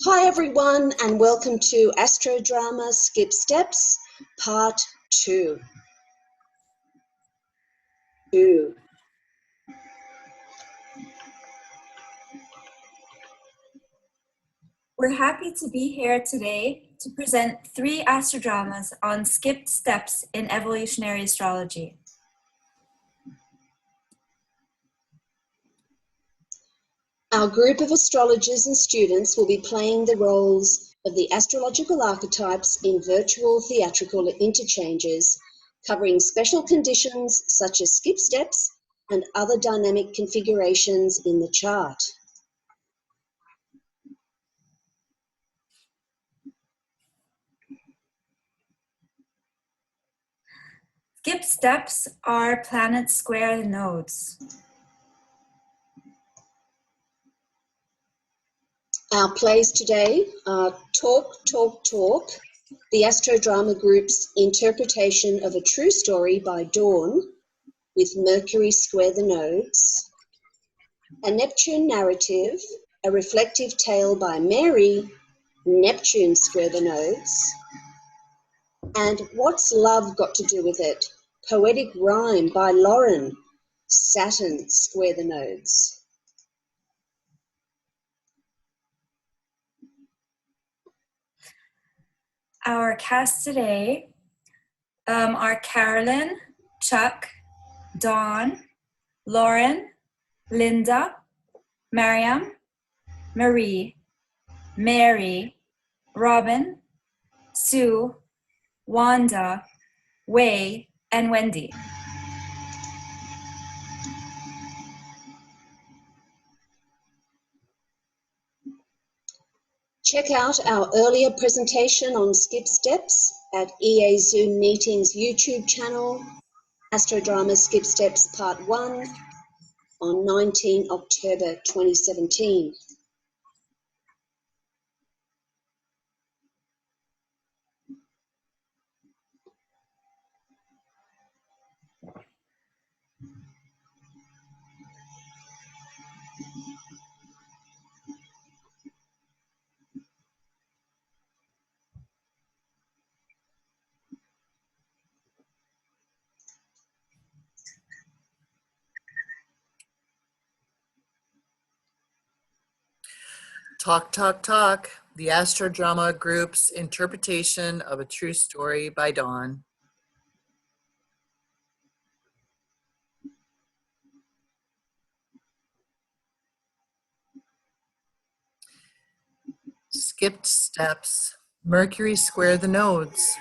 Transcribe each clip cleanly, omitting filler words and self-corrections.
Hi everyone, and welcome to Astrodrama Skip Steps, Part 2. We're happy to be here today to present 3 astrodramas on skipped steps in evolutionary astrology. Our group of astrologers and students will be playing the roles of the astrological archetypes in virtual theatrical interchanges, covering special conditions such as skip steps and other dynamic configurations in the chart. Skip steps are planets square nodes. Our plays today are Talk, Talk, Talk, the Astrodrama Group's interpretation of a true story by Dawn, with Mercury square the nodes, a Neptune narrative, a reflective tale by Mary, Neptune square the nodes, and What's Love Got to Do with It? Poetic rhyme by Lauren, Saturn square the nodes. Our cast today are Carolyn, Chuck, Dawn, Lauren, Linda, Mariam, Marie, Mary, Robin, Sue, Wanda, Wei, and Wendy. Check out our earlier presentation on skip steps at EA Zoom Meetings YouTube channel, Astrodrama Skip Steps Part 1 on 19 October 2017. Talk, Talk, Talk, the Astrodrama Group's interpretation of a true story by Dawn. Skipped steps. Mercury square the nodes.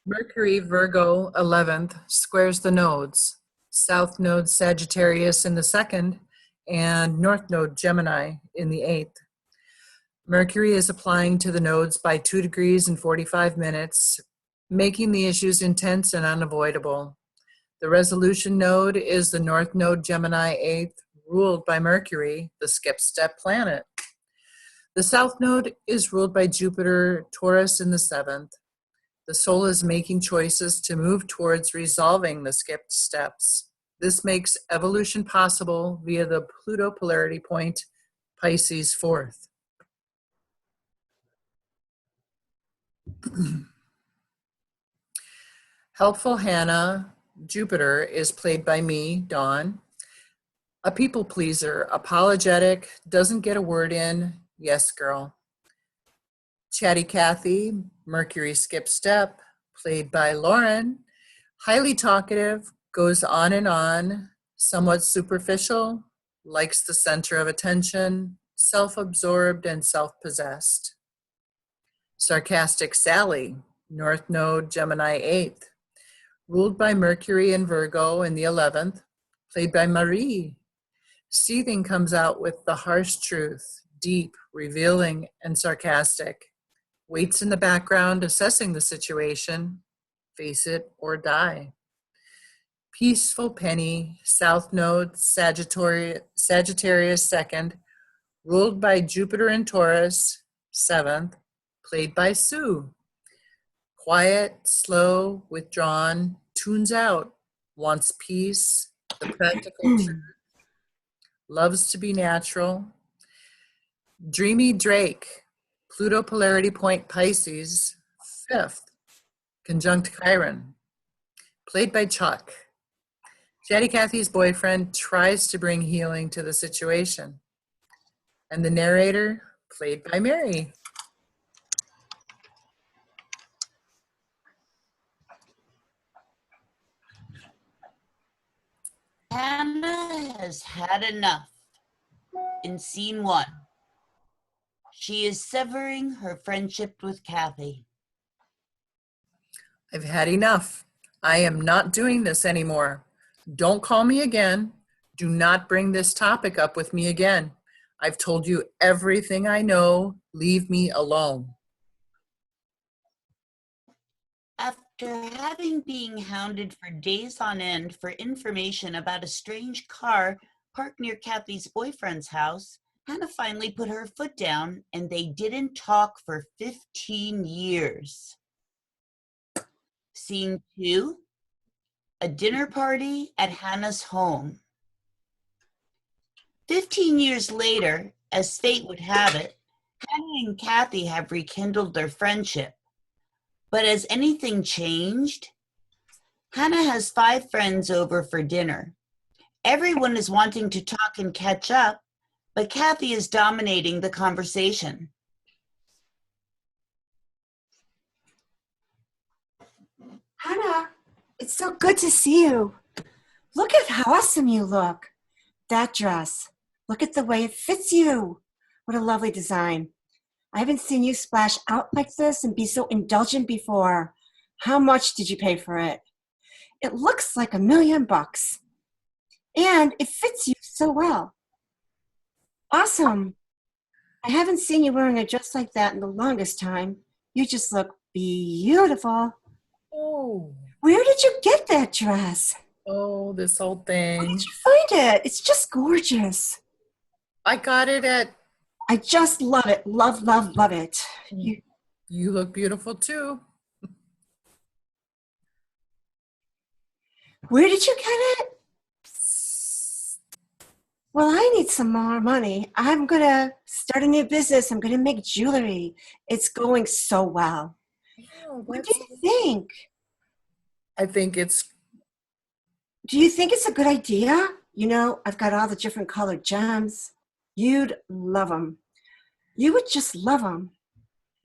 Mercury, Virgo, 11th, squares the nodes. South node Sagittarius in the 2nd, and North node Gemini in the 8th. Mercury is applying to the nodes by 2 degrees and 45 minutes, making the issues intense and unavoidable. The resolution node is the North node Gemini 8th, ruled by Mercury, the skip step planet. The South node is ruled by Jupiter, Taurus in the 7th. The soul is making choices to move towards resolving the skipped steps. This makes evolution possible via the Pluto polarity point, Pisces 4th. Helpful Hannah, Jupiter, is played by me, Dawn. A people pleaser, apologetic, doesn't get a word in, yes girl. Chatty Cathy, Mercury skip step, played by Lauren. Highly talkative, goes on and on, somewhat superficial, likes the center of attention, self-absorbed and self-possessed. Sarcastic Sally, North node Gemini 8th, ruled by Mercury and Virgo in the 11th, played by Marie. Seething comes out with the harsh truth, deep, revealing, and sarcastic. Waits in the background, assessing the situation, face it or die. Peaceful Penny, South node Sagittarius 2nd, ruled by Jupiter and Taurus, 7th, played by Sue. Quiet, slow, withdrawn, tunes out, wants peace, the practical truth, loves to be natural. Dreamy Drake, Pluto polarity point Pisces, 5th, conjunct Chiron, played by Chuck. Chatty Cathy's boyfriend tries to bring healing to the situation. And the narrator, played by Mary. Hannah has had enough. In scene 1, she is severing her friendship with Kathy. I've had enough. I am not doing this anymore. Don't call me again. Do not bring this topic up with me again. I've told you everything I know. Leave me alone. After having been hounded for days on end for information about a strange car parked near Kathy's boyfriend's house, Hannah finally put her foot down and they didn't talk for 15 years. Scene 2, a dinner party at Hannah's home. 15 years later, as fate would have it, Hannah and Kathy have rekindled their friendship. But has anything changed? Hannah has 5 friends over for dinner. Everyone is wanting to talk and catch up, but Kathy is dominating the conversation. Hannah, it's so good to see you. Look at how awesome you look. That dress. Look at the way it fits you. What a lovely design. I haven't seen you splash out like this and be so indulgent before. How much did you pay for it? It looks like $1 million. And it fits you so well. Awesome. I haven't seen you wearing a dress like that in the longest time. You just look beautiful. Oh, Where did you get that dress? oh, this old Where thing. did you find it? It's just gorgeous. I got it at, I just love it. Love, love, love it. you look beautiful too. Where did you get it? Well, I need some more money. I'm going to start a new business. I'm going to make jewelry. It's going so well. Oh, What do you think? I think it's, Do you think it's a good idea? You know, I've got all the different colored gems. You'd love them. You would just love them.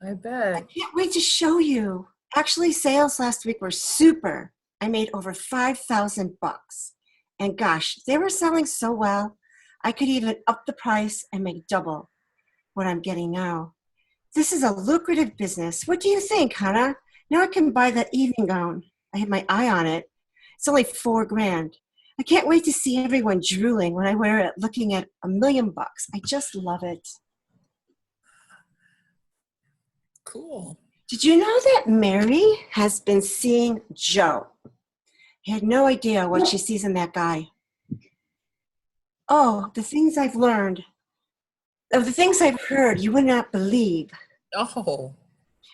I I bet. can't wait to show you. Actually, sales last week were super. I made over $5,000. And gosh, they were selling so well, I could even up the price and make double what I'm getting now. This is a lucrative business. What do you think, Hannah? Now I can buy that evening gown. I have my eye on it. It's only $4,000. I can't wait to see everyone drooling when I wear it, looking at $1 million. I just love it. Cool. Did you know that Mary has been seeing Joe? I had no idea what she sees in that guy. Oh, the things I've learned, the things I've heard, you would not believe. Oh,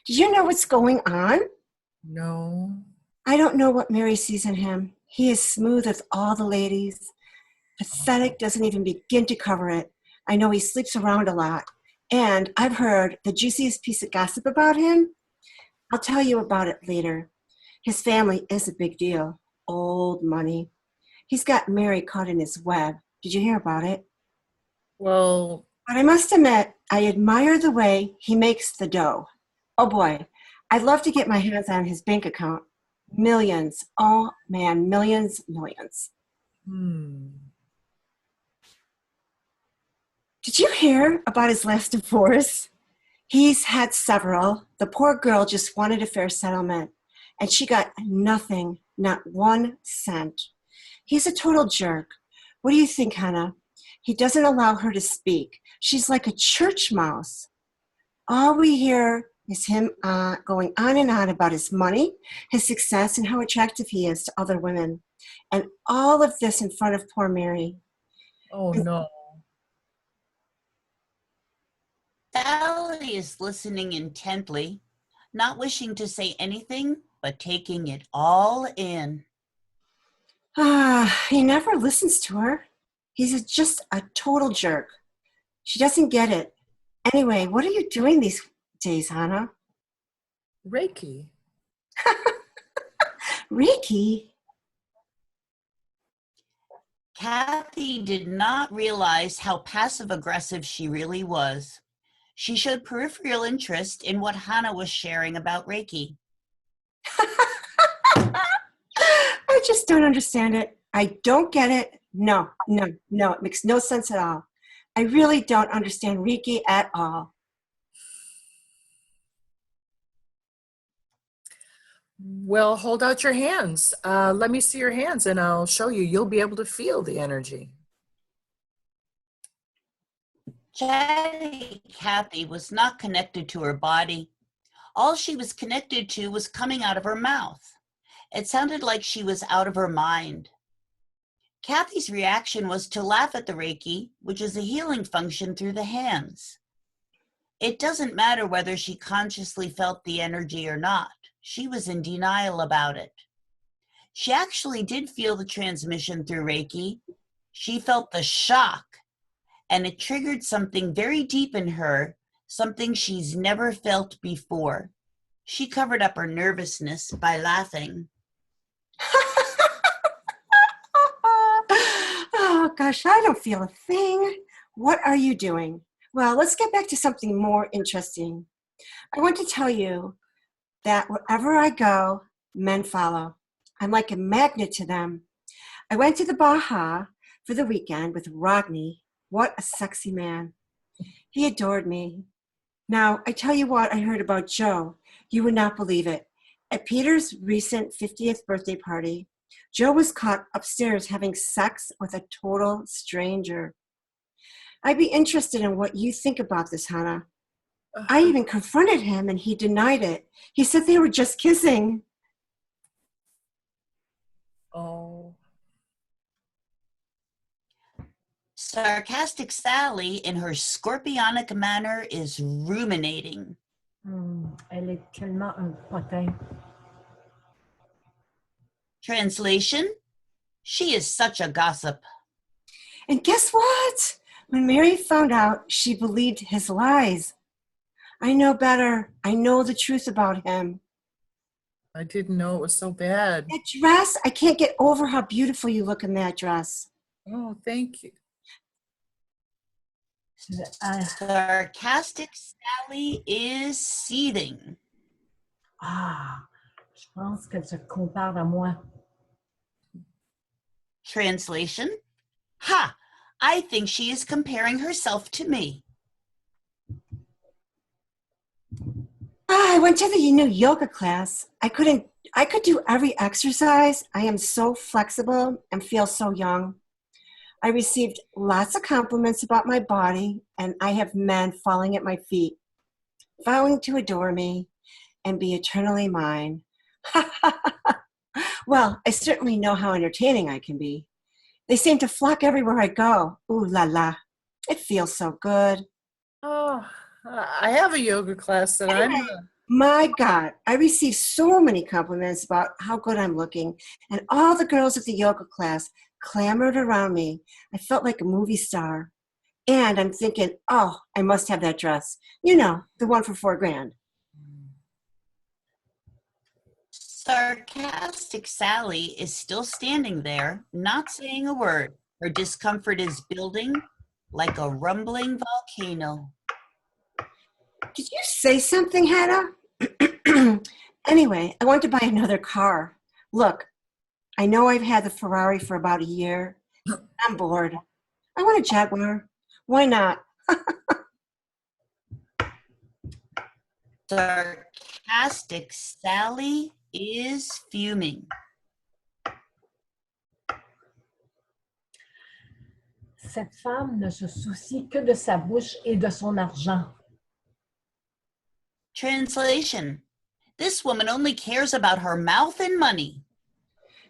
Did you know what's going on? no. I don't know what Mary sees in him. He is smooth with all the ladies. Pathetic doesn't even begin to cover it. I know he sleeps around a lot. And I've heard the juiciest piece of gossip about him. I'll tell you about it later. His family is a big deal. Old money. He's got Mary caught in his web. Did you hear about it? Well, But I must admit, I admire the way he makes the dough. Oh boy, I'd love to get my hands on his bank account. Millions. Oh man, millions, millions. Did you hear about his last divorce? He's had several. The poor girl just wanted a fair settlement, and she got nothing, not 1 cent. He's a total jerk. What do you think, Hannah? He doesn't allow her to speak. She's like a church mouse. All we hear is him going on and on about his money, his success, and how attractive he is to other women. And all of this in front of poor Mary. oh no. Sally is listening intently, not wishing to say anything, but taking it all in. He never listens to her. He's just a total jerk. She doesn't get it. Anyway, what are you doing days, Hannah. Reiki. Reiki? Kathy did not realize how passive-aggressive she really was. She showed peripheral interest in what Hannah was sharing about Reiki. I just don't understand it. I don't get it. No. It makes no sense at all. I really don't understand Reiki at all. Well, hold out your hands. Let me see your hands and I'll show you. You'll be able to feel the energy. Chatty Kathy was not connected to her body. All she was connected to was coming out of her mouth. It sounded like she was out of her mind. Kathy's reaction was to laugh at the Reiki, which is a healing function through the hands. It doesn't matter whether she consciously felt the energy or not. She was in denial about it. She actually did feel the transmission through Reiki. She felt the shock, and it triggered something very deep in her, something she's never felt before. She covered up her nervousness by laughing. Oh, gosh, I don't feel a thing. What are you doing? Well, let's get back to something more interesting. I want to tell you that wherever I go, men follow. I'm like a magnet to them. I went to the Baja for the weekend with Rodney. What a sexy man. He adored me. Now, I tell you what I heard about Joe. You would not believe it. At Peter's recent 50th birthday party, Joe was caught upstairs having sex with a total stranger. I'd be interested in what you think about this, Hannah. I even confronted him and he denied it. He said they were just kissing. Oh. Sarcastic Sally, in her scorpionic manner, is ruminating. Elle est tellement un potin. Translation: she is such a gossip. And guess what? When Mary found out, she believed his lies. I know better. I know the truth about him. I didn't know it was so bad. That dress, I can't get over how beautiful you look in that dress. Oh, thank you. Sarcastic Sally is seething. Je pense qu'elle se compare à moi. Translation: ha! I think she is comparing herself to me. I went to the new yoga class. I could do every exercise. I am so flexible and feel so young. I received lots of compliments about my body, and I have men falling at my feet, vowing to adore me and be eternally mine. Well, I certainly know how entertaining I can be. They seem to flock everywhere I go. Ooh la la. It feels so good. Oh, I have a yoga class that I'm... My God, I received so many compliments about how good I'm looking, and all the girls at the yoga class clamored around me. I felt like a movie star. And I'm thinking, oh, I must have that dress. You know, the one for $4,000. Sarcastic Sally is still standing there, not saying a word. Her discomfort is building like a rumbling volcano. Did you say something, Hannah? Anyway, I want to buy another car. Look, I know I've had the Ferrari for about a year. I'm bored. I want a Jaguar. Why not? Sarcastic Sally is fuming. Cette femme ne se soucie que de sa bouche et de son argent. Translation: this woman only cares about her mouth and money.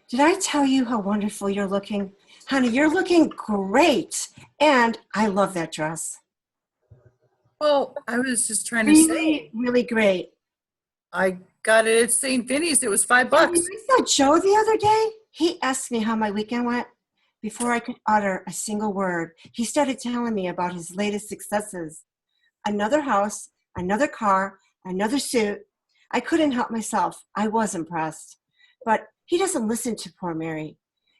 Did I tell you how wonderful you're looking? Honey, you're looking great. And I love that dress. Well, I was just trying to Really, say, really great. I got it at St. Vinny's. It was $5. I saw Joe the other day. He asked me how my weekend went. Before I could utter a single word, he started telling me about his latest successes. Another house, another car, another suit. I couldn't help myself. I was impressed. But he doesn't listen to poor Mary.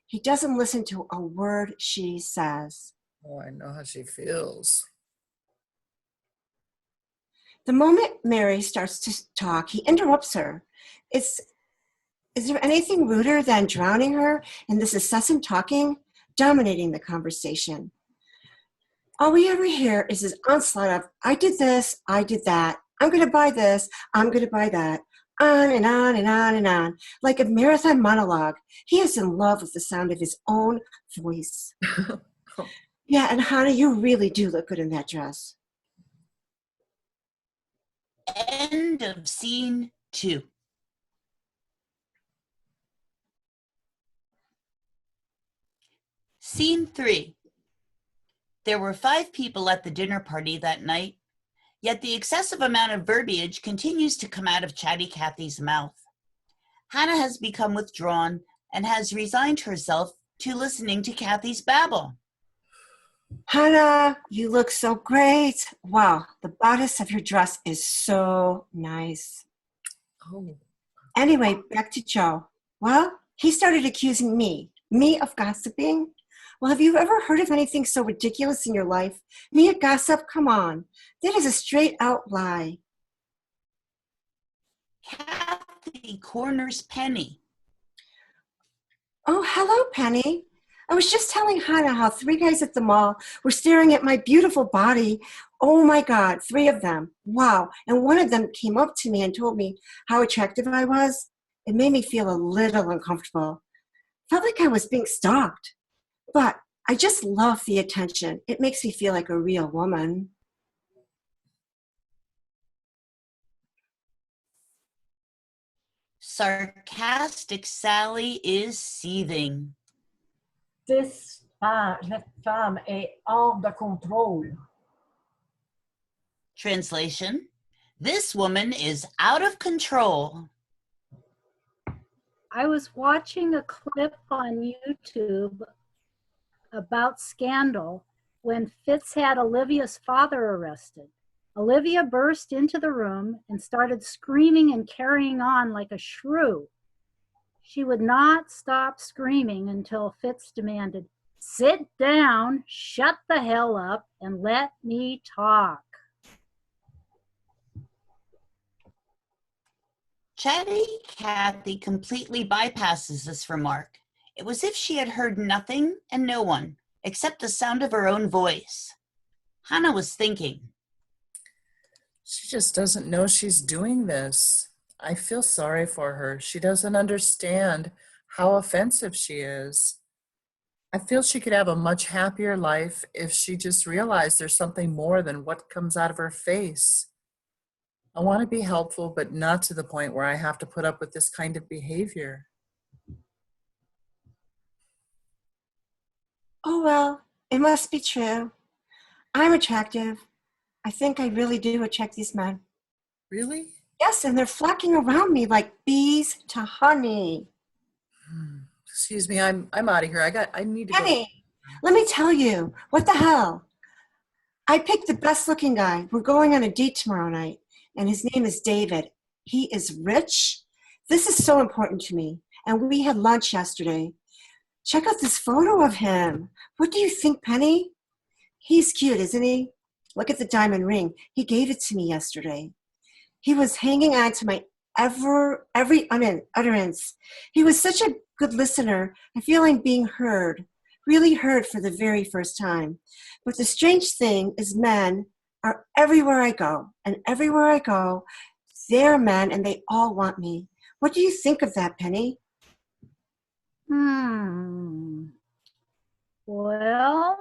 He doesn't listen to a word she says. Oh, I know how she feels. The moment Mary starts to talk, he interrupts her. Is there anything ruder than drowning her in this incessant talking, dominating the conversation? All we ever hear is this onslaught of, I did this, I did that, I'm going to buy this, I'm going to buy that, on and on and on and on, like a marathon monologue. He is in love with the sound of his own voice. Yeah, and Hannah, you really do look good in that dress. End of scene 2. Scene 3. There were 5 people at the dinner party that night, yet the excessive amount of verbiage continues to come out of Chatty Cathy's mouth. Hannah has become withdrawn and has resigned herself to listening to Cathy's babble. Hannah, you look so great. Wow, the bodice of your dress is so nice. Oh. Anyway, back to Joe. Well, he started accusing me of gossiping. Well, have you ever heard of anything so ridiculous in your life? Me a gossip? Come on. That is a straight out lie. Cathy corners Penny. Oh, hello, Penny. I was just telling Hannah how 3 guys at the mall were staring at my beautiful body. Oh my God, 3 of them. Wow. And one of them came up to me and told me how attractive I was. It made me feel a little uncomfortable. Felt like I was being stalked. But I just love the attention. It makes me feel like a real woman. Sarcastic Sally is seething. Cette femme est hors de contrôle. Translation: This woman is out of control. I was watching a clip on YouTube about scandal when Fitz had Olivia's father arrested. Olivia burst into the room and started screaming and carrying on like a shrew. She would not stop screaming until Fitz demanded, "Sit down, shut the hell up, and let me talk." Chatty Cathy completely bypasses this remark. It was as if she had heard nothing and no one, except the sound of her own voice. Hannah was thinking. She just doesn't know she's doing this. I feel sorry for her. She doesn't understand how offensive she is. I feel she could have a much happier life if she just realized there's something more than what comes out of her face. I want to be helpful, but not to the point where I have to put up with this kind of behavior. Oh, well, it must be true. I'm attractive. I think I really do attract these men. Really? Yes, and they're flocking around me like bees to honey. Excuse me, I'm out of here. I need to go. Penny, let me tell you, what the hell? I picked the best looking guy. We're going on a date tomorrow night, and his name is David. He is rich. This is so important to me. And we had lunch yesterday. Check out this photo of him. What do you think, Penny? He's cute, isn't he? Look at the diamond ring. He gave it to me yesterday. He was hanging on to my every utterance. He was such a good listener. I feel I'm being heard, really heard for the very first time. But the strange thing is men are everywhere I go. And everywhere I go, they're men and they all want me. What do you think of that, Penny? Well,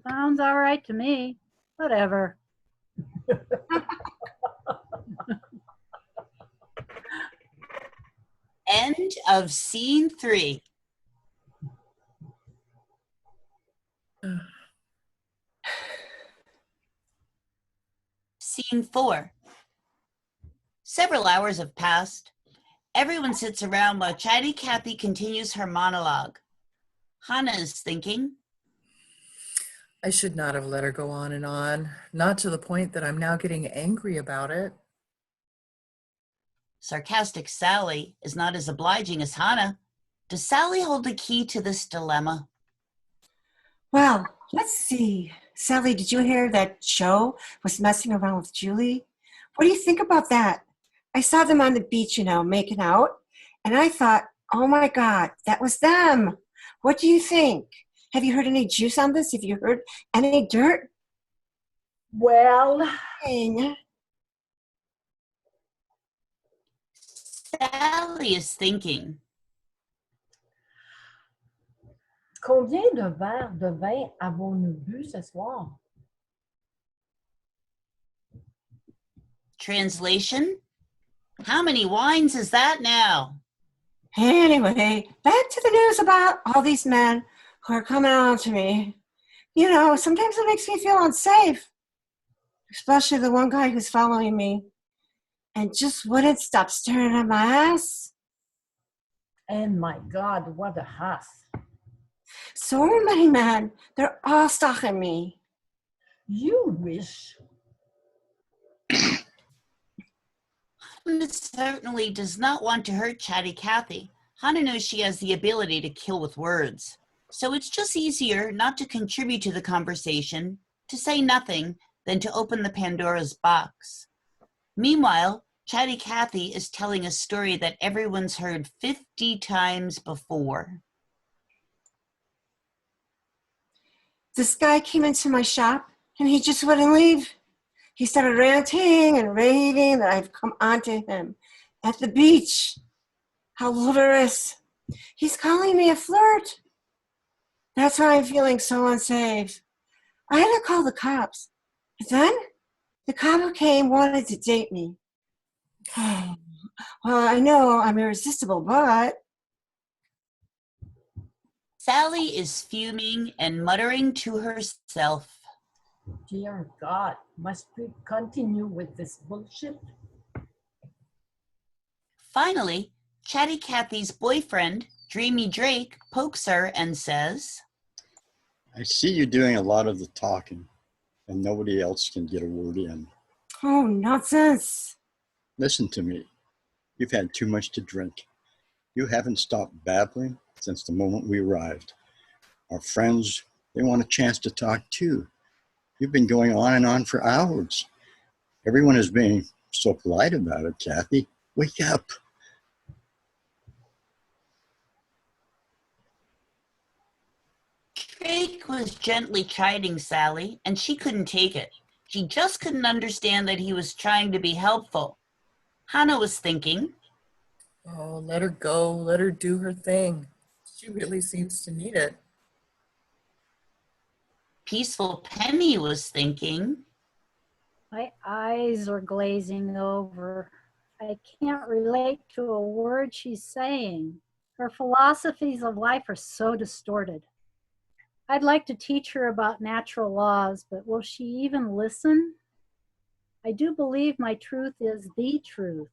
sounds all right to me. Whatever. End of scene 3. Scene 4. Several hours have passed. Everyone sits around while Chatty Cathy continues her monologue. Hannah is thinking. I should not have let her go on, not to the point that I'm now getting angry about it. Sarcastic Sally is not as obliging as Hannah. Does Sally hold the key to this dilemma? Well, let's see. Sally, did you hear that Joe was messing around with Julie? What do you think about that? I saw them on the beach, making out, and I thought, oh my God, that was them. What do you think? Have you heard any juice on this? Have you heard any dirt? Well, Dang. Sally is thinking. combien de verres de vin avons-nous bu ce soir? Translation? How many wines is that now? Anyway, back to the news about all these men who are coming on to me. Sometimes it makes me feel unsafe, especially the one guy who's following me and just wouldn't stop staring at my ass. And my God, what a ass. So many men, they're all stalking me. You wish. Hannah certainly does not want to hurt Chatty Cathy. Hannah knows she has the ability to kill with words. So it's just easier not to contribute to the conversation, to say nothing, than to open the Pandora's box. Meanwhile, Chatty Cathy is telling a story that everyone's heard 50 times before. This guy came into my shop and he just wouldn't leave. He started ranting and raving that I've come onto him at the beach. How ludicrous. He's calling me a flirt. That's why I'm feeling so unsafe. I had to call the cops. But then the cop who came wanted to date me. Well, I know I'm irresistible, but... Sally is fuming and muttering to herself. Dear God, must we continue with this bullshit? Finally, Chatty Cathy's boyfriend, Dreamy Drake, pokes her and says, I see you doing a lot of the talking, and nobody else can get a word in. Oh, nonsense. Listen to me. You've had too much to drink. You haven't stopped babbling since the moment we arrived. Our friends, they want a chance to talk too. You've been going on and on for hours. Everyone is being so polite about it, Cathy. Wake up. Drake was gently chiding Sally, and she couldn't take it. She just couldn't understand that he was trying to be helpful. Hannah was thinking, Oh, let her go. Let her do her thing. She really seems to need it. Peaceful Penny was thinking, My eyes are glazing over. I can't relate to a word she's saying. Her philosophies of life are so distorted. I'd like to teach her about natural laws, but will she even listen? I do believe my truth is the truth.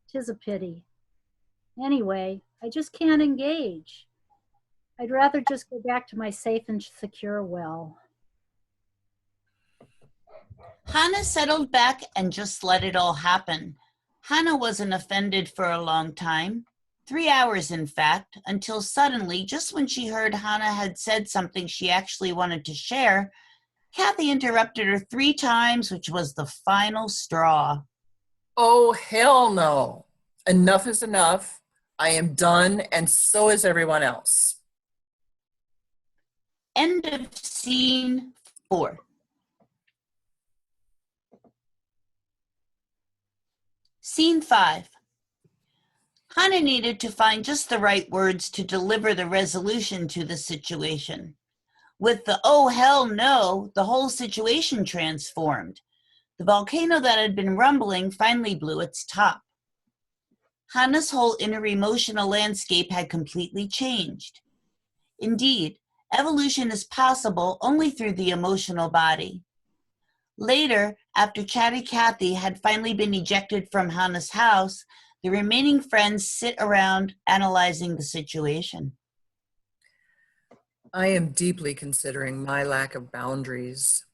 'Tis a pity. Anyway, I just can't engage. I'd rather just go back to my safe and secure well. Hannah settled back and just let it all happen. Hannah wasn't offended for a long time, 3 hours in fact, until suddenly, just when she heard Hannah had said something she actually wanted to share, Cathy interrupted her 3 times, which was the final straw. Oh, hell no. Enough is enough. I am done, and so is everyone else. End of scene 4. Scene 5. Hannah needed to find just the right words to deliver the resolution to the situation. With the "oh hell no," the whole situation transformed. The volcano that had been rumbling finally blew its top. Hannah's whole inner emotional landscape had completely changed. Indeed, evolution is possible only through the emotional body. Later, after Chatty Cathy had finally been ejected from Hannah's house, the remaining friends sit around analyzing the situation. I am deeply considering my lack of boundaries.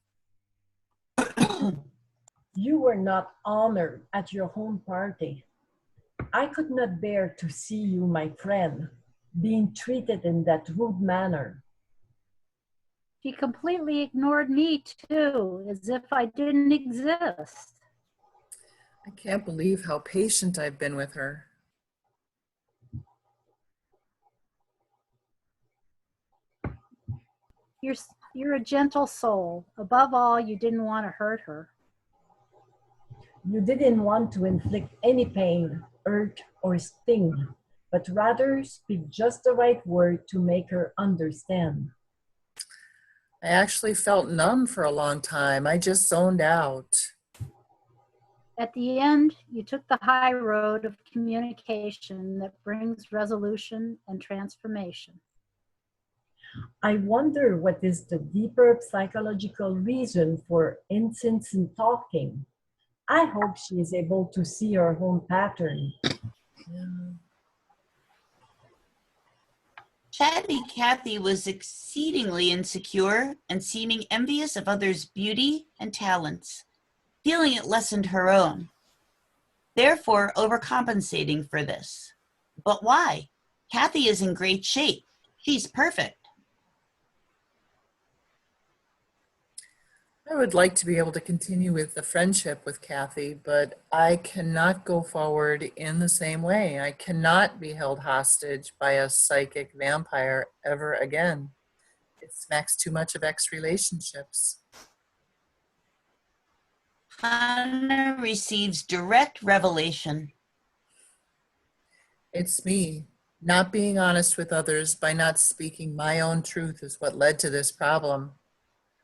You were not honored at your home party. I could not bear to see you, my friend, being treated in that rude manner. She completely ignored me too, as if I didn't exist. I can't believe how patient I've been with her. You're a gentle soul. Above all, you didn't want to hurt her. You didn't want to inflict any pain, hurt, or sting, but rather speak just the right word to make her understand. I actually felt numb for a long time. I just zoned out. At the end, you took the high road of communication that brings resolution and transformation. I wonder what is the deeper psychological reason for incessant talking. I hope she is able to see her own pattern. Chatty Cathy was exceedingly insecure and seeming envious of others' beauty and talents, feeling it lessened her own, therefore overcompensating for this. But why? Cathy is in great shape. She's perfect. I would like to be able to continue with the friendship with Cathy, but I cannot go forward in the same way. I cannot be held hostage by a psychic vampire ever again. It smacks too much of ex-relationships. Hannah receives direct revelation. It's me. Not being honest with others by not speaking my own truth is what led to this problem.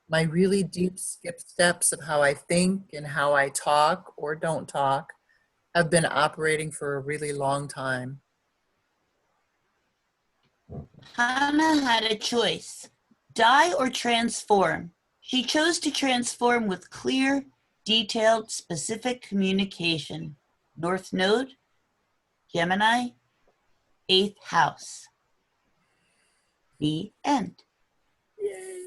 My really deep skip steps of how I think and how I talk or don't talk have been operating for a really long time. Hannah had a choice, die or transform. She chose to transform with clear, detailed, specific communication. North Node, Gemini, 8th house. The end. Yay!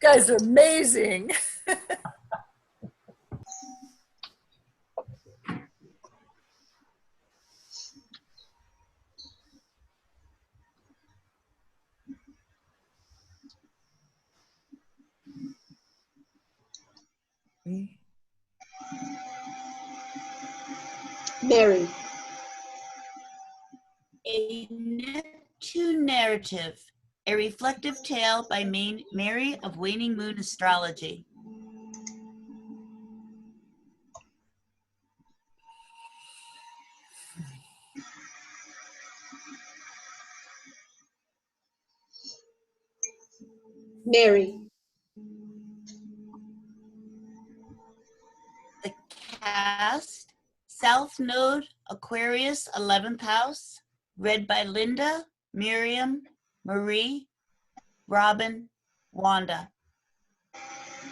You guys are amazing. Mary. A Neptune narrative, a reflective tale by Mary of Waning Moon Astrology. Mary. The cast, South Node, Aquarius, 11th house, read by Linda, Miriam, Marie, Robin, Wanda.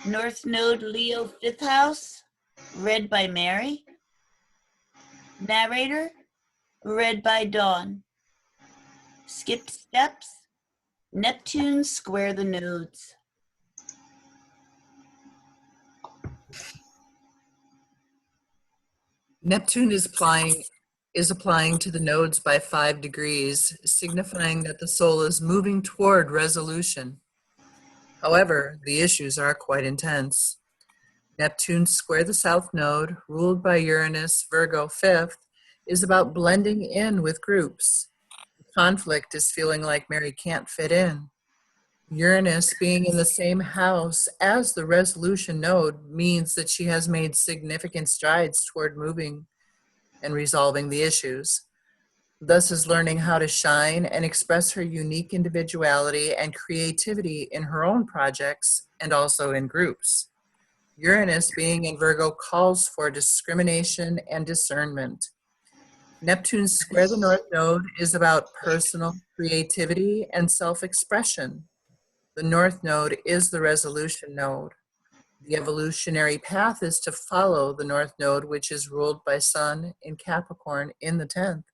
North Node, Leo, 5th house, read by Mary. Narrator, read by Dawn. Skipped steps, Neptune square the nodes. Neptune is applying to the nodes by 5 degrees, signifying that the soul is moving toward resolution. However, the issues are quite intense. Neptune square the south node, ruled by Uranus, Virgo 5th, is about blending in with groups. The conflict is feeling like Mary can't fit in. Uranus being in the same house as the resolution node means that she has made significant strides toward moving and resolving the issues. Thus is learning how to shine and express her unique individuality and creativity in her own projects and also in groups. Uranus being in Virgo calls for discrimination and discernment. Neptune square the North Node is about personal creativity and self-expression. The North Node is the resolution node. The evolutionary path is to follow the North Node, which is ruled by Sun in Capricorn in the 10th.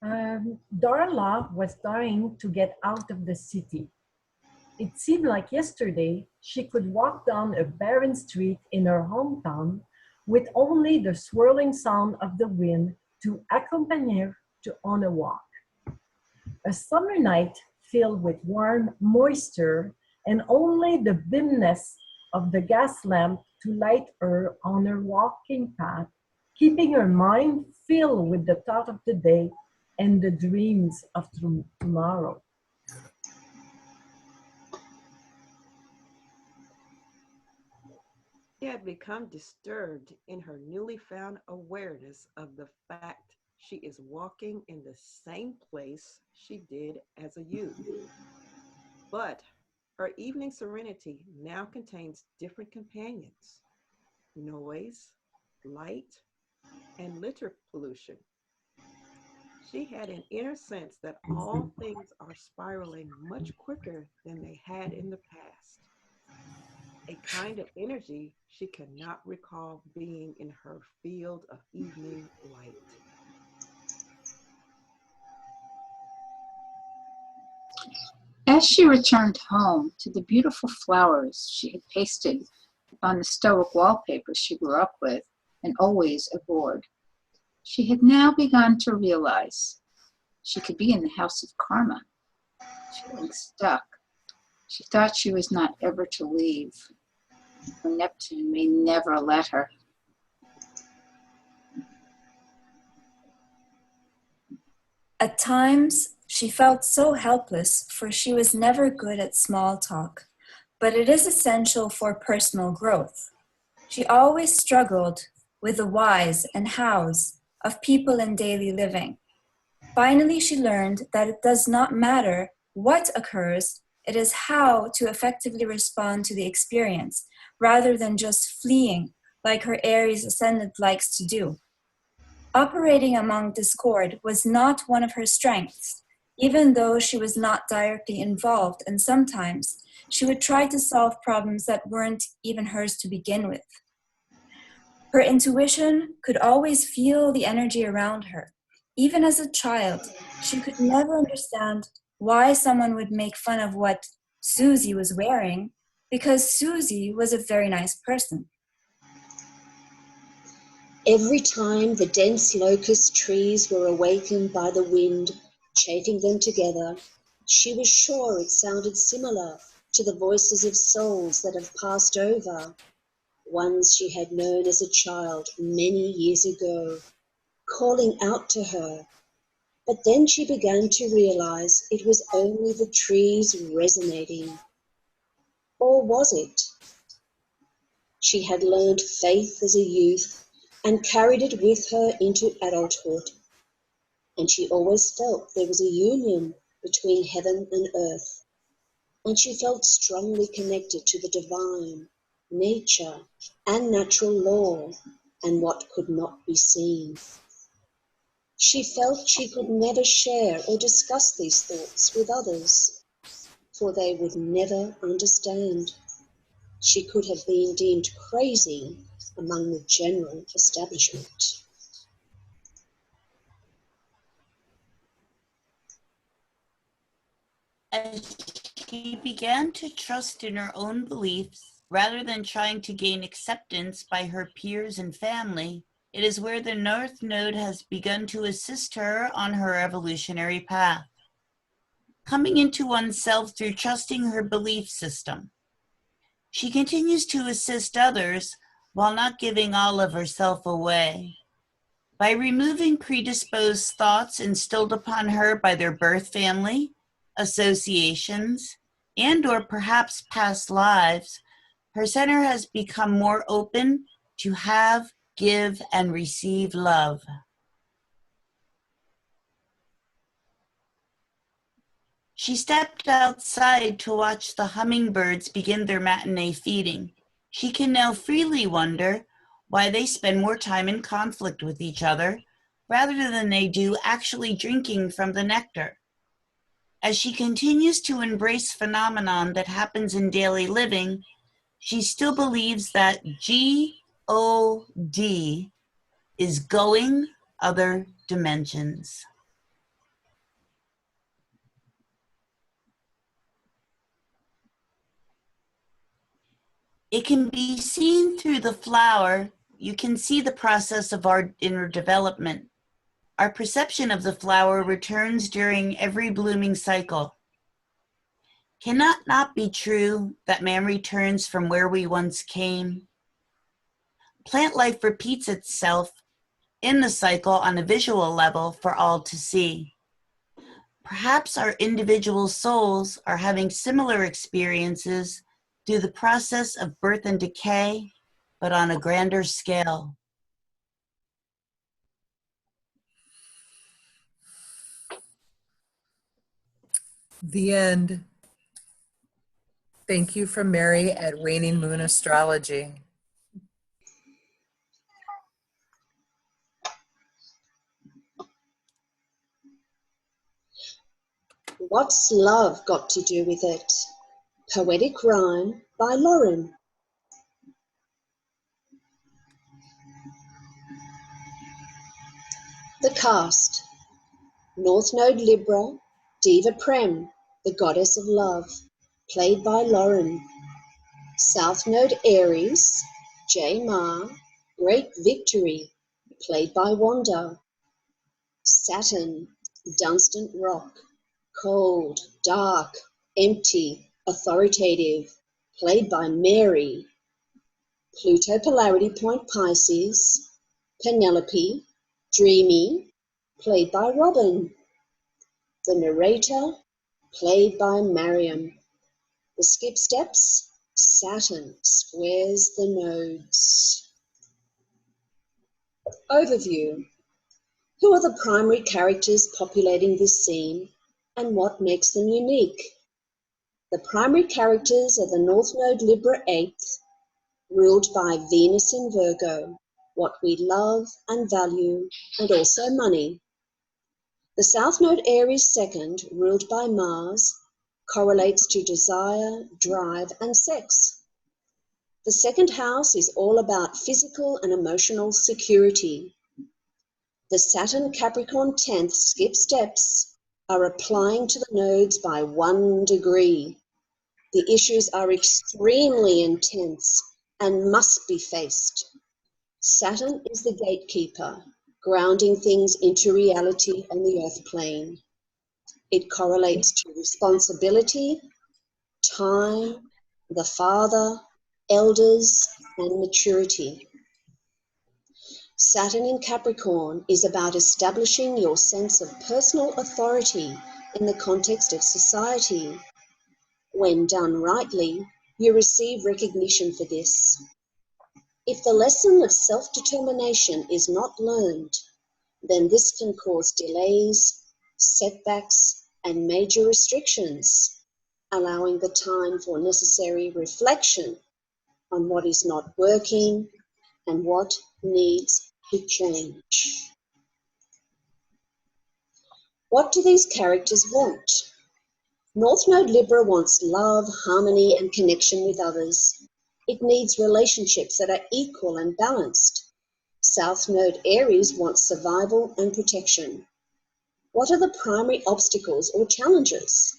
Darla was dying to get out of the city. It seemed like yesterday she could walk down a barren street in her hometown with only the swirling sound of the wind to accompany her on a walk. A summer night filled with warm moisture and only the dimness of the gas lamp to light her on her walking path, keeping her mind filled with the thought of the day and the dreams of tomorrow. She had become disturbed in her newly found awareness of the fact she is walking in the same place she did as a youth. But her evening serenity now contains different companions: noise, light, and litter pollution. She had an inner sense that all things are spiraling much quicker than they had in the past. A kind of energy she cannot recall being in her field of evening light. As she returned home to the beautiful flowers she had pasted on the stoic wallpaper she grew up with and always adored, she had now begun to realize she could be in the house of karma. Feeling stuck, she thought she was not ever to leave, for Neptune may never let her. At times, she felt so helpless, for she was never good at small talk, but it is essential for personal growth. She always struggled with the whys and hows of people in daily living. Finally, she learned that it does not matter what occurs, it is how to effectively respond to the experience, rather than just fleeing like her Aries ascendant likes to do. Operating among discord was not one of her strengths, even though she was not directly involved, and sometimes she would try to solve problems that weren't even hers to begin with. Her intuition could always feel the energy around her. Even as a child, she could never understand why someone would make fun of what Susie was wearing, because Susie was a very nice person. Every time the dense locust trees were awakened by the wind, chafing them together, she was sure it sounded similar to the voices of souls that have passed over, ones she had known as a child many years ago, calling out to her. But then she began to realize it was only the trees resonating. Or was it? She had learned faith as a youth and carried it with her into adulthood, and she always felt there was a union between heaven and earth, and she felt strongly connected to the divine, nature, and natural law, and what could not be seen. She felt she could never share or discuss these thoughts with others, for they would never understand. She could have been deemed crazy among the general establishment. As she began to trust in her own beliefs rather than trying to gain acceptance by her peers and family, it is where the North Node has begun to assist her on her evolutionary path. Coming into oneself through trusting her belief system. She continues to assist others while not giving all of herself away. By removing predisposed thoughts instilled upon her by their birth family, associations, and/or perhaps past lives, her center has become more open to have, give, and receive love. She stepped outside to watch the hummingbirds begin their matinee feeding. She can now freely wonder why they spend more time in conflict with each other rather than they do actually drinking from the nectar. As she continues to embrace phenomenon that happens in daily living, she still believes that God is going other dimensions. It can be seen through the flower. You can see the process of our inner development. Our perception of the flower returns during every blooming cycle. Cannot not be true that man returns from where we once came? Plant life repeats itself in the cycle on a visual level for all to see. Perhaps our individual souls are having similar experiences through the process of birth and decay, but on a grander scale. The end. Thank you from Mary at Waning Moon Astrology. What's love got to do with it? Poetic Rhyme by Lauren. The cast. North Node Libra, Diva Prem, the goddess of love, played by Lauren. South Node Aries, J Ma, Great Victory, played by Wanda. Saturn, Dunstan Rock, cold, dark, empty, authoritative, played by Mary. Pluto Polarity Point Pisces, Penelope, dreamy, played by Robin. The narrator, played by Mariam. The skip steps, Saturn squares the nodes. Overview. Who are the primary characters populating this scene and what makes them unique? The primary characters are the North Node Libra 8th, ruled by Venus in Virgo, what we love and value, and also money. The South Node Aries 2nd, ruled by Mars, correlates to desire, drive, and sex. The second house is all about physical and emotional security. The Saturn Capricorn 10th skip steps are applying to the nodes by 1 degree. The issues are extremely intense and must be faced. Saturn is the gatekeeper, grounding things into reality on the earth plane. It correlates to responsibility, time, the father, elders, and maturity. Saturn in Capricorn is about establishing your sense of personal authority in the context of society. When done rightly, you receive recognition for this. If the lesson of self-determination is not learned, then this can cause delays, setbacks, and major restrictions, allowing the time for necessary reflection on what is not working and what needs to change. What do these characters want? North Node Libra wants love, harmony, and connection with others. It needs relationships that are equal and balanced. South Node Aries wants survival and protection. What are the primary obstacles or challenges?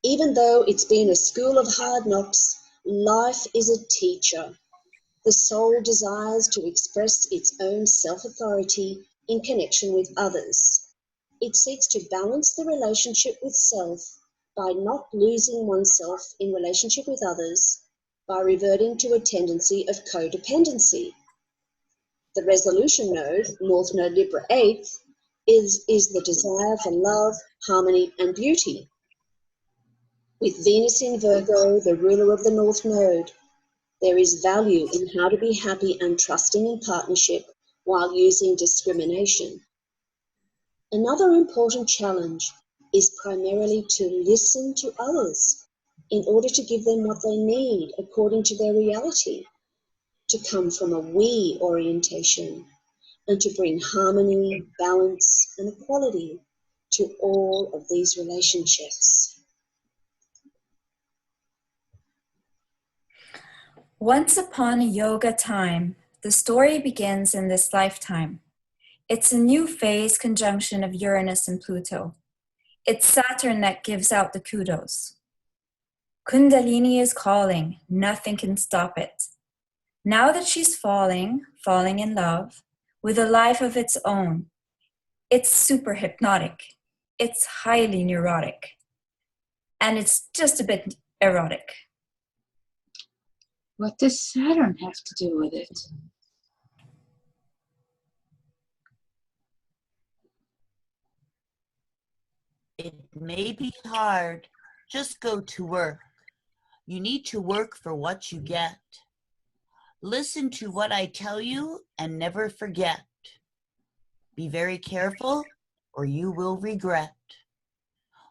Even though it's been a school of hard knocks, life is a teacher. The soul desires to express its own self-authority in connection with others. It seeks to balance the relationship with self by not losing oneself in relationship with others, by reverting to a tendency of codependency. The resolution node, North Node Libra 8th, is the desire for love, harmony, and beauty. With Venus in Virgo, the ruler of the North Node, there is value in how to be happy and trusting in partnership while using discrimination. Another important challenge is primarily to listen to others in order to give them what they need according to their reality, to come from a we orientation, and to bring harmony, balance, and equality to all of these relationships. Once upon a yoga time, the story begins in this lifetime. It's a new phase conjunction of Uranus and Pluto. It's Saturn that gives out the kudos. Kundalini is calling, nothing can stop it. Now that she's falling in love, with a life of its own, it's super hypnotic, it's highly neurotic, and it's just a bit erotic. What does Saturn have to do with it? It may be hard. Just go to work. You need to work for what you get. Listen to what I tell you and never forget. Be very careful or you will regret.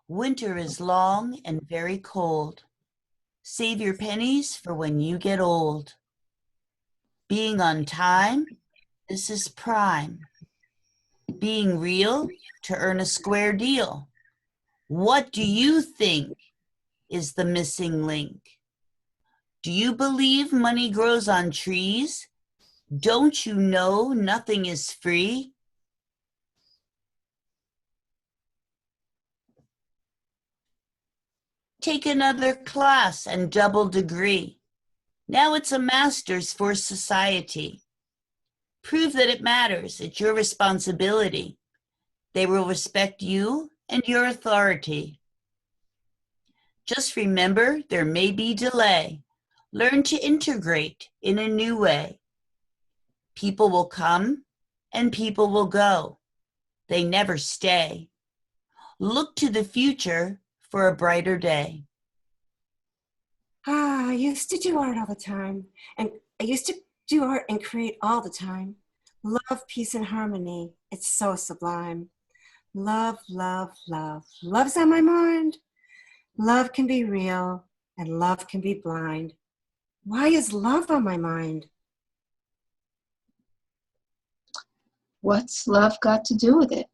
Winter is long and very cold. Save your pennies for when you get old. Being on time, this is prime. Being real to earn a square deal. What do you think is the missing link? Do you believe money grows on trees? Don't you know nothing is free? Take another class and double degree. Now it's a master's for society. Prove that it matters. It's your responsibility. They will respect you and your authority. Just remember, there may be delay. Learn to integrate in a new way. People will come and people will go. They never stay. Look to the future for a brighter day. I used to do art all the time. And I used to do art and create all the time. Love, peace, and harmony. It's so sublime. Love, love, love. Love's on my mind. Love can be real and love can be blind. Why is love on my mind? What's love got to do with it?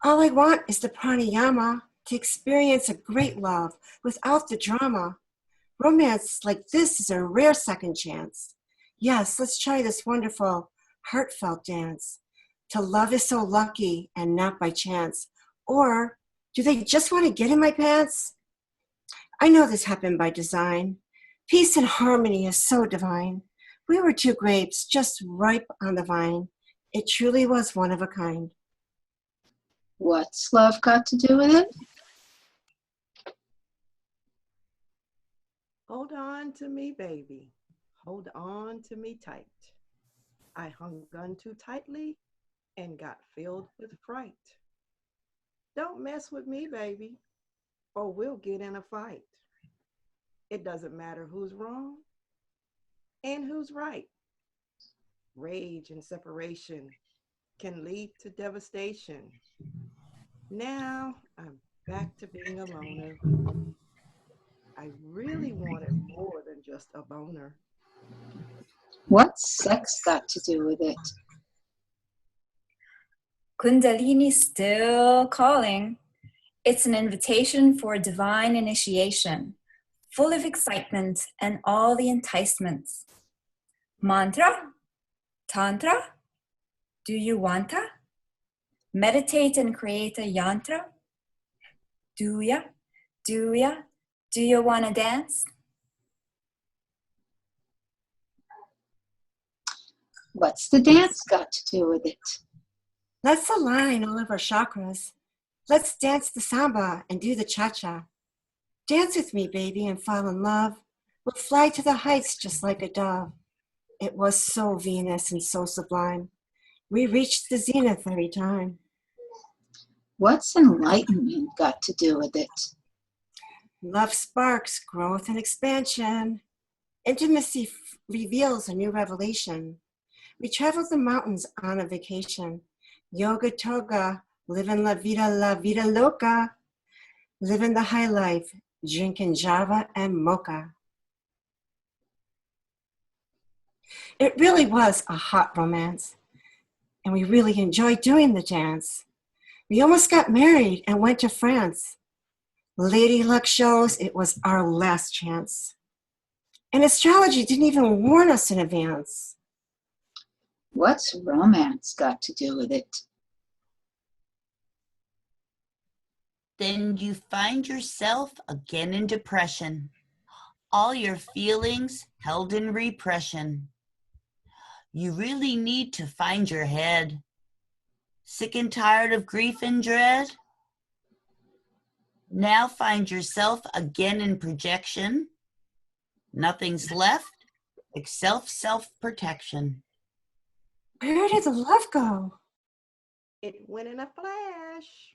All I want is the pranayama to experience a great love without the drama. Romance like this is a rare second chance. Yes, let's try this wonderful, heartfelt dance. To love is so lucky and not by chance. Or do they just want to get in my pants? I know this happened by design. Peace and harmony is so divine. We were two grapes just ripe on the vine. It truly was one of a kind. What's love got to do with it? Hold on to me, baby. Hold on to me tight. I hung on too tightly and got filled with fright. Don't mess with me, baby, or we'll get in a fight. It doesn't matter who's wrong and who's right. Rage and separation can lead to devastation. Now I'm back to being a loner. I really wanted more than just a boner. What's sex got to do with it? Kundalini still calling. It's an invitation for divine initiation, full of excitement and all the enticements. Mantra? Tantra? Do you wanta? Meditate and create a yantra? Do ya? Do ya? Do you want to dance? What's the dance got to do with it? Let's align all of our chakras. Let's dance the samba and do the cha-cha. Dance with me, baby, and fall in love. We'll fly to the heights just like a dove. It was so Venus and so sublime. We reached the zenith every time. What's enlightenment got to do with it? Love sparks growth and expansion. Intimacy reveals a new revelation. We traveled the mountains on a vacation. Yoga toga, living la vida loca. Living the high life, drinking Java and mocha. It really was a hot romance, and we really enjoyed doing the dance. We almost got married and went to France. Lady Luck shows it was our last chance. And astrology didn't even warn us in advance. What's romance got to do with it? Then you find yourself again in depression. All your feelings held in repression. You really need to find your head. Sick and tired of grief and dread? Now find yourself again in projection. Nothing's left except self-protection. Where did the love go? It went in a flash.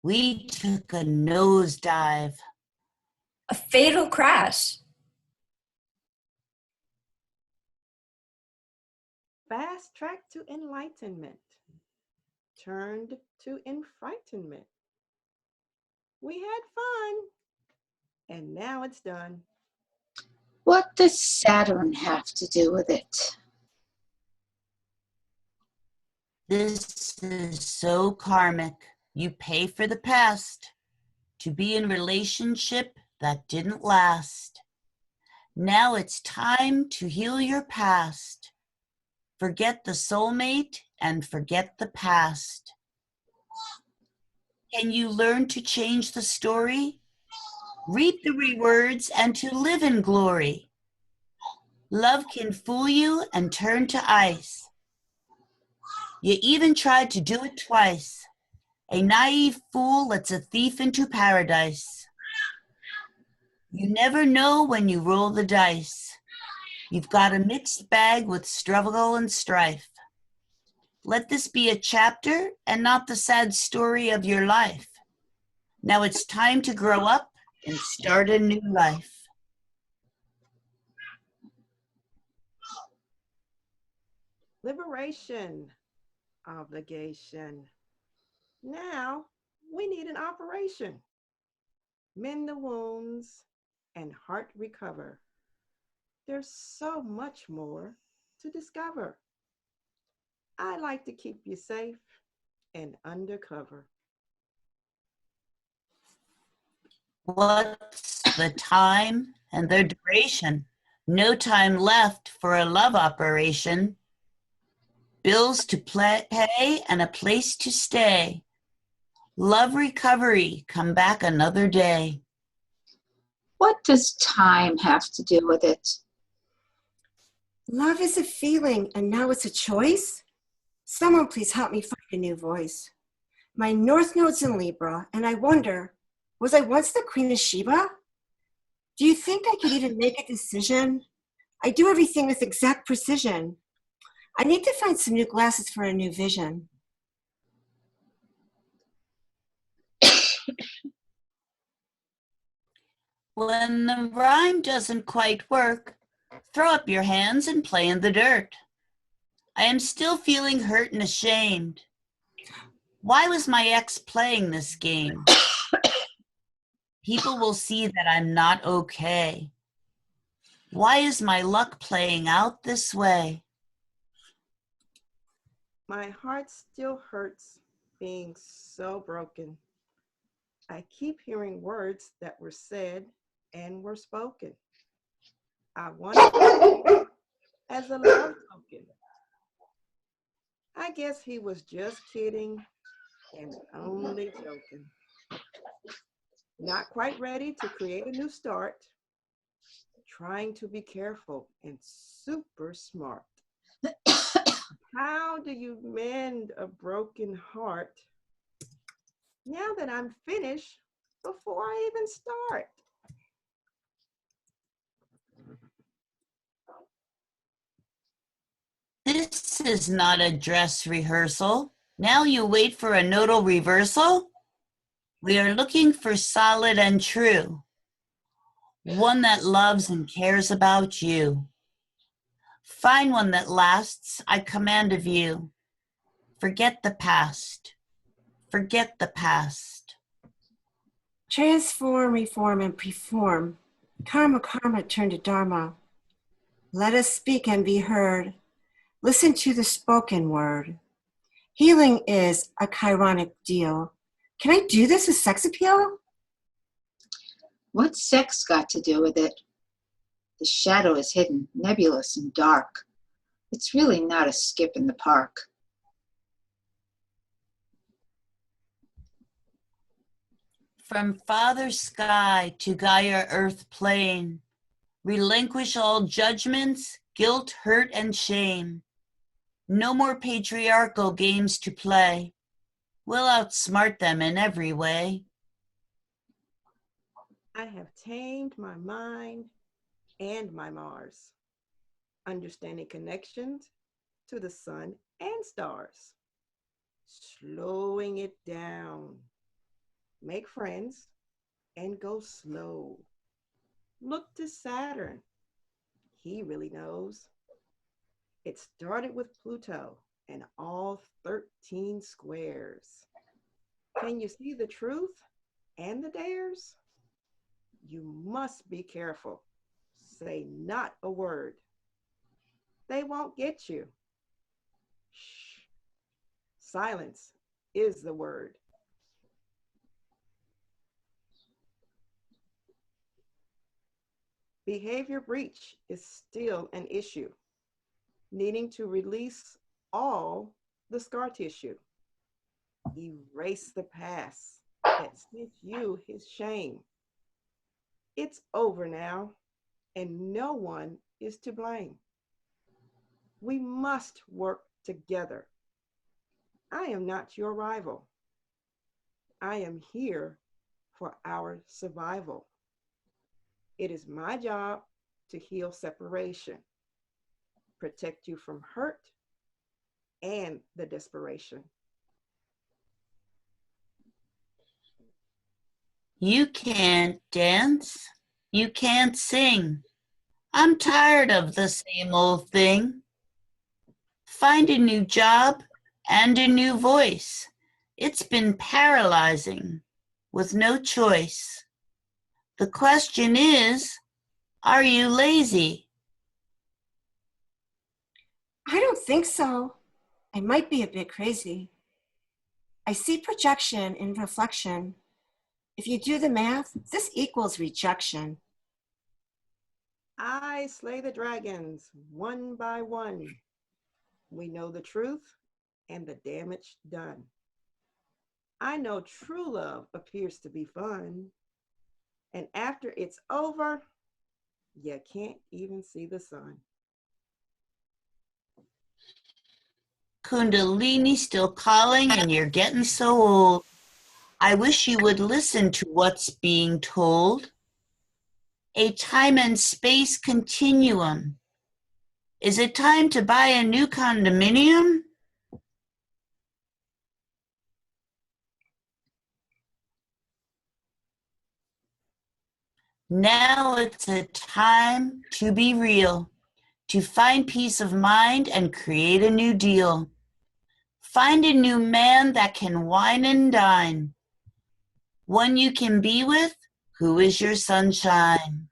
We took a nosedive. A fatal crash. Fast track to enlightenment. Turned to enfrightenment. We had fun. And now it's done. What does Saturn have to do with it? This is so karmic. You pay for the past to be in relationship that didn't last. Now it's time to heal your past. Forget the soulmate and forget the past. Can you learn to change the story? Reap the rewards and to live in glory. Love can fool you and turn to ice. You even tried to do it twice. A naive fool lets a thief into paradise. You never know when you roll the dice. You've got a mixed bag with struggle and strife. Let this be a chapter and not the sad story of your life. Now it's time to grow up and start a new life. Liberation, obligation. Now we need an operation. Mend the wounds and heart recover. There's so much more to discover. I like to keep you safe and undercover. What's the time and the duration? No time left for a love operation. Bills to pay and a place to stay. Love recovery, come back another day. What does time have to do with it? Love is a feeling, and now it's a choice? Someone please help me find a new voice. My North Node's in Libra, and I wonder, was I once the Queen of Sheba? Do you think I could even make a decision? I do everything with exact precision. I need to find some new glasses for a new vision. When the rhyme doesn't quite work, throw up your hands and play in the dirt. I am still feeling hurt and ashamed. Why was my ex playing this game? People will see that I'm not okay. Why is my luck playing out this way? My heart still hurts being so broken. I keep hearing words that were said and were spoken. I want it as a love token. I guess he was just kidding and only joking. Not quite ready to create a new start. Trying to be careful and super smart. How do you mend a broken heart now that I'm finished before I even start? This is not a dress rehearsal. Now you wait for a nodal reversal? We are looking for solid and true. One that loves and cares about you. Find one that lasts, I command of you. Forget the past. Forget the past. Transform, reform, and preform. Karma, karma, turn to dharma. Let us speak and be heard. Listen to the spoken word. Healing is a chironic deal. Can I do this with sex appeal? What's sex got to do with it? The shadow is hidden, nebulous, and dark. It's really not a skip in the park. From Father Sky to Gaia Earth Plane, relinquish all judgments, guilt, hurt, and shame. No more patriarchal games to play. We'll outsmart them in every way. I have tamed my mind and my Mars, understanding connections to the sun and stars, slowing it down. Make friends and go slow. Look to Saturn. He really knows. It started with Pluto and all 13 squares. Can you see the truth and the dares? You must be careful. Say not a word. They won't get you. Shh. Silence is the word. Behavior breach is still an issue, needing to release all the scar tissue. Erase the past that sent you his shame. It's over now, and no one is to blame. We must work together. I am not your rival. I am here for our survival. It is my job to heal separation, protect you from hurt and the desperation. You can't dance. You can't sing. I'm tired of the same old thing. Find a new job and a new voice. It's been paralyzing with no choice. The question is, are you lazy? I don't think so. I might be a bit crazy. I see projection in reflection. If you do the math, this equals rejection. I slay the dragons one by one. We know the truth and the damage done. I know true love appears to be fun. And after it's over, you can't even see the sun. Kundalini still calling and you're getting so old. I wish you would listen to what's being told. A time and space continuum. Is it time to buy a new condominium? Now it's a time to be real, to find peace of mind and create a new deal. Find a new man that can wine and dine. One you can be with, who is your sunshine.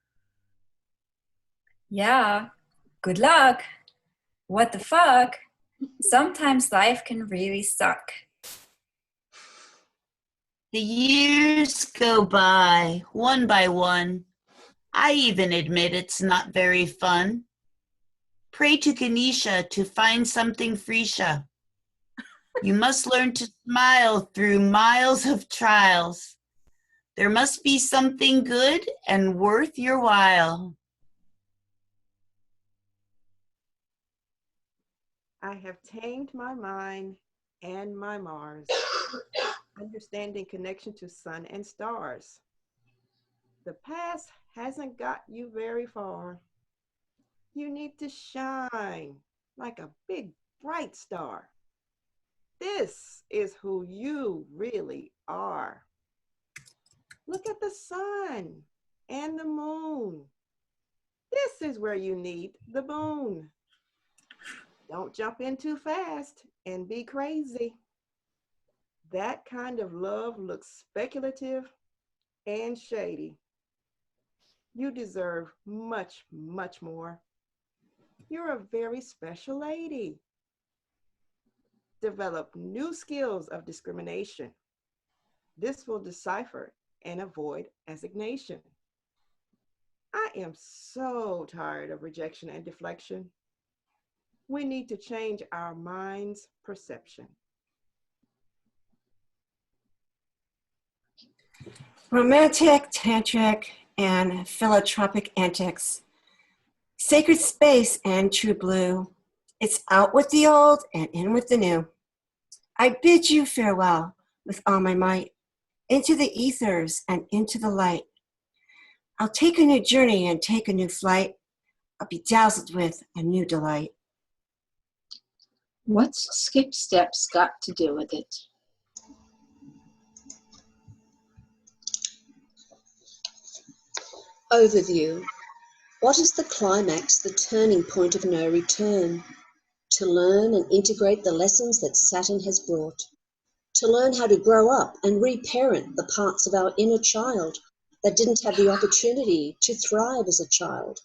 Yeah, good luck. What the fuck? Sometimes life can really suck. The years go by one. I even admit it's not very fun. Pray to Ganesha to find something Freesha. You must learn to smile through miles of trials. There must be something good and worth your while. I have tamed my mind and my Mars, understanding connection to sun and stars. The past hasn't got you very far. You need to shine like a big bright star. This is who you really are. Look at the sun and the moon. This is where you need the boon. Don't jump in too fast and be crazy. That kind of love looks speculative and shady. You deserve much, much more. You're a very special lady. Develop new skills of discrimination. This will decipher and avoid assignation. I am so tired of rejection and deflection. We need to change our mind's perception. Romantic, tantric, and philanthropic antics. Sacred space and true blue. It's out with the old and in with the new. I bid you farewell with all my might, into the ethers and into the light. I'll take a new journey and take a new flight. I'll be dazzled with a new delight. What's skip steps got to do with it? Overview. What is the climax, the turning point of no return? To learn and integrate the lessons that Saturn has brought. To learn how to grow up and reparent the parts of our inner child that didn't have the opportunity to thrive as a child.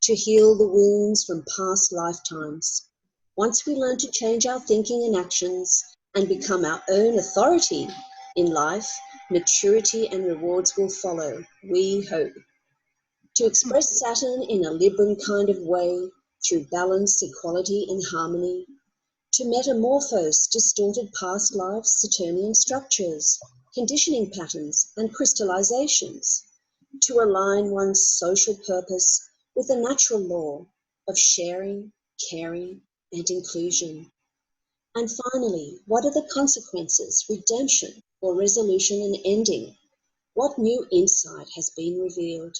To heal the wounds from past lifetimes. Once we learn to change our thinking and actions and become our own authority in life, maturity and rewards will follow, we hope. To express Saturn in a Libran kind of way through balance, equality and harmony. To metamorphose distorted past lives, Saturnian structures, conditioning patterns and crystallizations. To align one's social purpose with the natural law of sharing, caring and inclusion. And finally, what are the consequences, redemption or resolution and ending? What new insight has been revealed?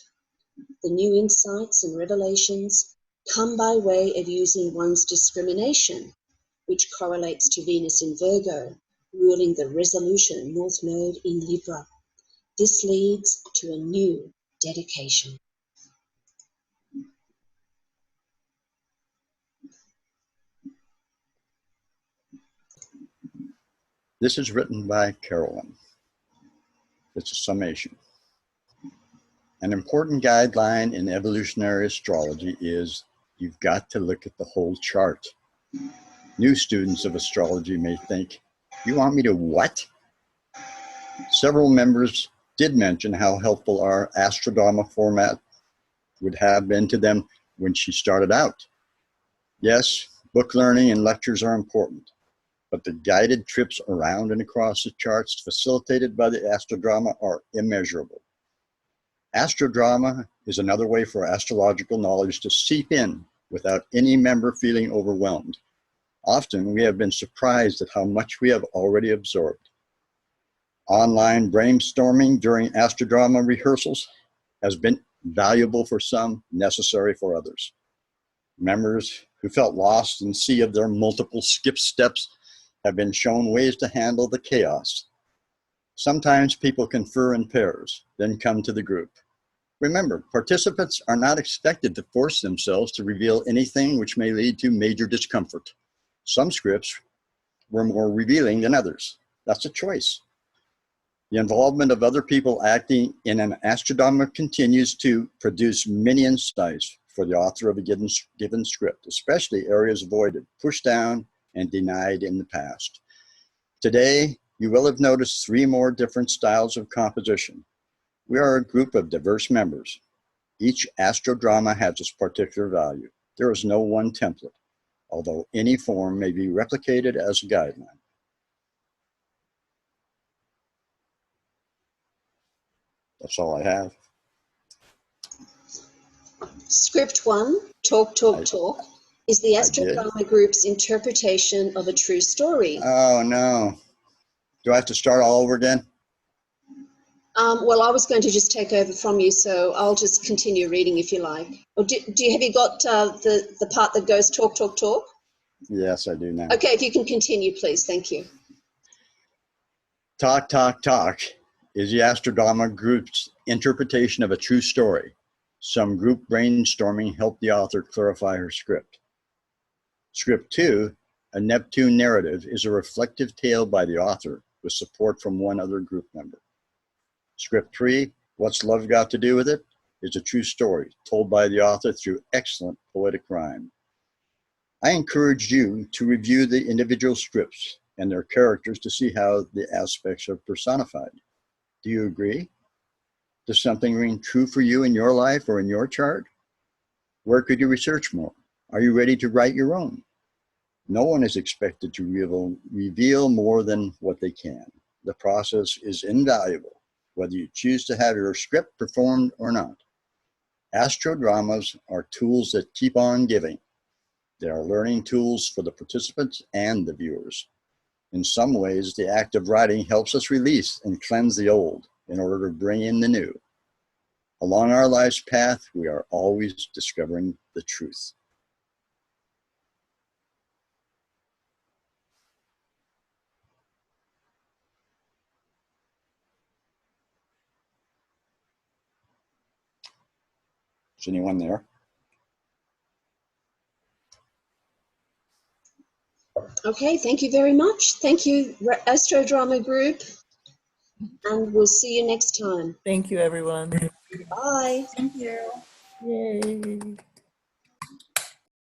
The new insights and revelations come by way of using one's discrimination, which correlates to Venus in Virgo, ruling the resolution North Node in Libra. This leads to a new dedication. This is written by Carolyn. It's a summation. An important guideline in evolutionary astrology is you've got to look at the whole chart. New students of astrology may think, you want me to what? Several members did mention how helpful our Astrodrama format would have been to them when she started out. Yes, book learning and lectures are important, but the guided trips around and across the charts facilitated by the Astrodrama are immeasurable. Astrodrama is another way for astrological knowledge to seep in without any member feeling overwhelmed. Often we have been surprised at how much we have already absorbed. Online brainstorming during Astrodrama rehearsals has been valuable for some, necessary for others. Members who felt lost in the sea of their multiple skip steps have been shown ways to handle the chaos. Sometimes people confer in pairs, then come to the group. Remember, participants are not expected to force themselves to reveal anything which may lead to major discomfort. Some scripts were more revealing than others. That's a choice. The involvement of other people acting in an astrodrama continues to produce many insights for the author of a given script, especially areas avoided, pushed down, and denied in the past. Today, you will have noticed 3 more different styles of composition. We are a group of diverse members. Each astrodrama has its particular value. There is no one template, although any form may be replicated as a guideline. That's all I have. Script 1, Talk, Talk, Talk, is the Astrodrama group's interpretation of a true story. Oh, no. Do I have to start all over again? Well, I was going to just take over from you, so I'll just continue reading if you like. Or have you got the part that goes talk, talk, talk? Yes, I do now. Okay, if you can continue, please. Thank you. Talk, talk, talk is the Astrodrama group's interpretation of a true story. Some group brainstorming helped the author clarify her script. Script 2, a Neptune narrative, is a reflective tale by the author with support from one other group member. Script 3, What's Love Got to Do with It?, is a true story told by the author through excellent poetic rhyme. I encourage you to review the individual scripts and their characters to see how the aspects are personified. Do you agree? Does something ring true for you in your life or in your chart? Where could you research more? Are you ready to write your own? No one is expected to reveal more than what they can. The process is invaluable. whether you choose to have your script performed or not. Astrodramas are tools that keep on giving. They are learning tools for the participants and the viewers. In some ways, the act of writing helps us release and cleanse the old in order to bring in the new. Along our life's path, we are always discovering the truth. Is anyone there? Okay, thank you very much. Thank you, Astrodrama Group, and we'll see you next time. Thank you, everyone. Bye. Thank you. Yay.